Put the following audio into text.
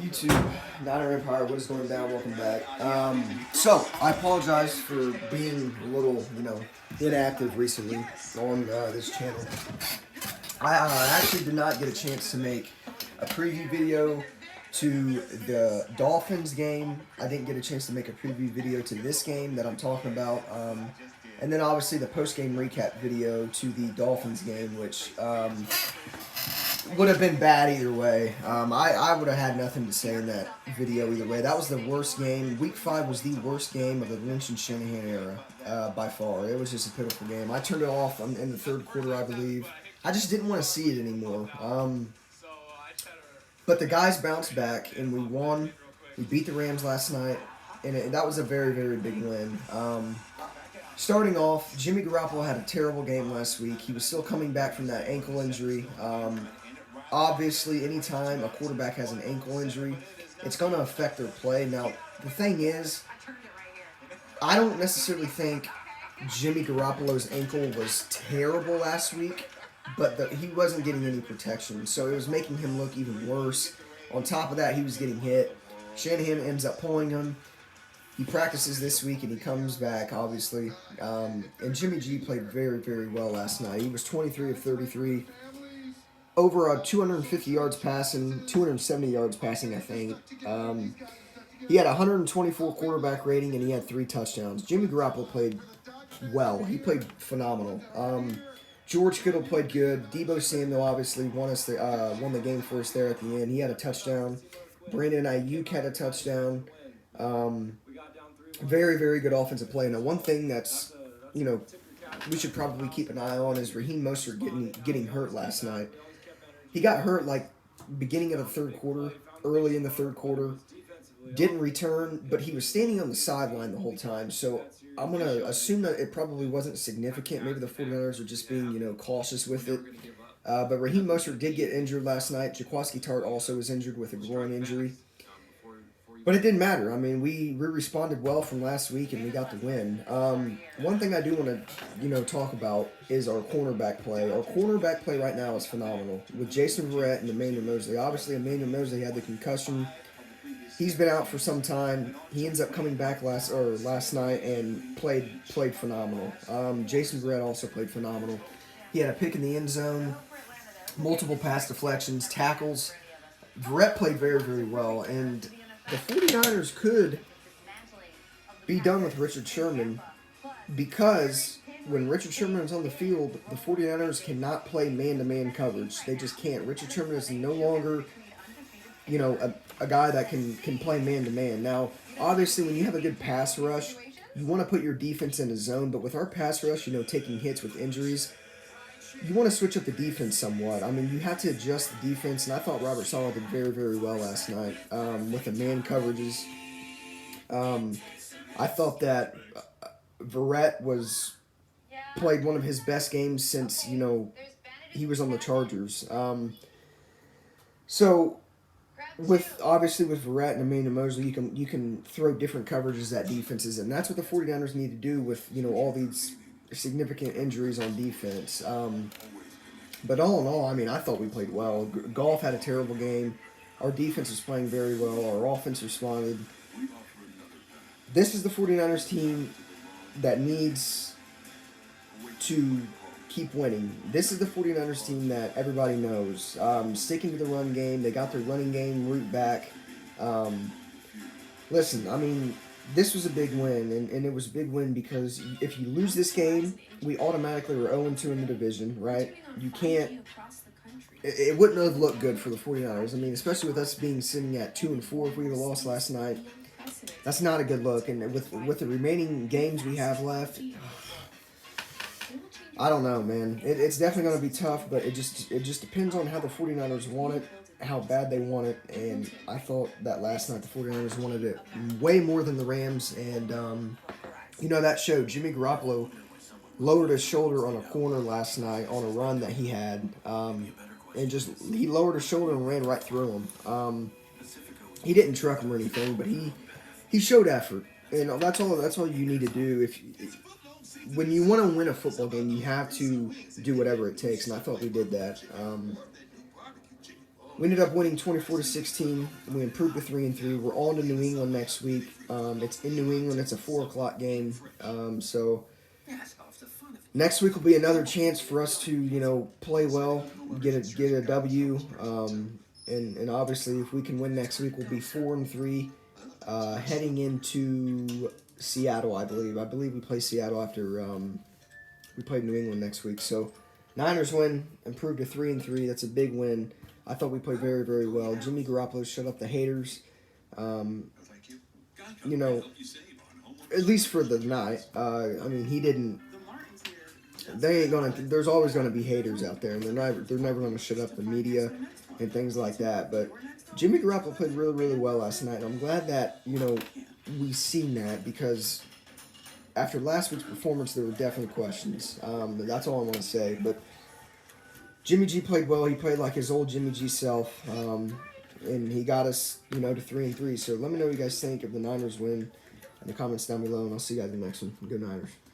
YouTube, Niner Empire, what is going down? Welcome back. So, I apologize for being a little, inactive recently on this channel. I actually did not get a chance to make a preview video to the Dolphins game. I didn't get a chance to make a preview video to this game that I'm talking about. And then obviously the post-game recap video to the Dolphins game, which would have been bad either way. I would have had nothing to say in that video either way. That was the worst game. Week 5 was the worst game of the Lynch and Shanahan era by far. It was just a pitiful game. I turned it off in the third quarter, I believe. I just didn't want to see it anymore. But the guys bounced back, and we won. We beat the Rams last night, and that was a very, very big win. Starting off, Jimmy Garoppolo had a terrible game last week. He was still coming back from that ankle injury. Obviously, anytime a quarterback has an ankle injury, it's going to affect their play. Now, the thing is, I don't necessarily think Jimmy Garoppolo's ankle was terrible last week, but he wasn't getting any protection, so it was making him look even worse. On top of that, he was getting hit. Shanahan ends up pulling him. He practices this week, and he comes back, obviously. And Jimmy G played very, very well last night. He was 23 of 33. Over 250 yards passing, 270 yards passing, I think. He had 124 quarterback rating, and he had 3 touchdowns. Jimmy Garoppolo played well. He played phenomenal. George Kittle played good. Deebo Samuel obviously won the game for us there at the end. He had a touchdown. Brandon Ayuk had a touchdown. Very, very good offensive play. Now, one thing that's, we should probably keep an eye on is Raheem Mostert getting hurt last night. He got hurt beginning of the third quarter, early in the third quarter. Didn't return, but he was standing on the sideline the whole time. So I'm going to assume that it probably wasn't significant. Maybe the 49ers are just being, cautious with it. But Raheem Mostert did get injured last night. Jaquiski Tartt also was injured with a groin injury. But it didn't matter. I mean, we responded well from last week, and we got the win. One thing I do want to, talk about is our cornerback play. Our cornerback play right now is phenomenal with Jason Verrett and Emmanuel Mosley. Obviously, Emmanuel Mosley had the concussion. He's been out for some time. He ends up coming back last night and played phenomenal. Jason Verrett also played phenomenal. He had a pick in the end zone, multiple pass deflections, tackles. Verrett played very, very well, and the 49ers could be done with Richard Sherman because when Richard Sherman is on the field, the 49ers cannot play man-to-man coverage. They just can't. Richard Sherman is no longer, a guy that can play man-to-man. Now, obviously, when you have a good pass rush, you want to put your defense in a zone, but with our pass rush, taking hits with injuries, you want to switch up the defense somewhat. I mean, you have to adjust the defense, and I thought Robert Saleh did very, very well last night with the man coverages. I thought that Verrett played one of his best games since, he was on the Chargers. So, with Verrett and Emmanuel Mosley, you can throw different coverages at defenses, and that's what the 49ers need to do with, all these significant injuries on defense. But all in all, I mean, I thought we played well. Goff had a terrible game. Our defense was playing very well. Our offense responded. This is the 49ers team that needs to keep winning. This is the 49ers team that everybody knows. Sticking to the run game. They got their running game route back. Listen, I mean, this was a big win, and it was a big win because if you lose this game, we automatically were 0-2 in the division, right? You can't. It wouldn't have looked good for the 49ers. I mean, especially with us sitting at 2-4 if we would have lost last night. That's not a good look. And with the remaining games we have left, I don't know, man. It's definitely going to be tough, but it just depends on how the 49ers want it, how bad they want it, and I thought that last night the 49ers wanted it way more than the Rams, and that showed. Jimmy Garoppolo lowered his shoulder on a corner last night on a run that he had, and he lowered his shoulder and ran right through him. He didn't truck him or anything, but he showed effort, and that's all you need to do. When you want to win a football game, you have to do whatever it takes, and I thought we did that. We ended up winning 24-16. We improved to 3-3. We're on to New England next week. It's in New England. It's a 4 o'clock game. So next week will be another chance for us to play well, get a W. And obviously, if we can win next week, we'll be 4-3, heading into Seattle. I believe we play Seattle after we play New England next week. So Niners win, improved to 3-3. That's a big win. I thought we played very, very well. Jimmy Garoppolo shut up the haters. At least for the night. He didn't. They ain't gonna. There's always gonna be haters out there, and they're never gonna shut up the media and things like that. But Jimmy Garoppolo played really, really well last night, and I'm glad that we seen that, because after last week's performance, there were definitely questions. That's all I want to say. But Jimmy G played well. He played like his old Jimmy G self, and he got us, to 3-3. So let me know what you guys think of the Niners win in the comments down below, and I'll see you guys in the next one. Good Niners.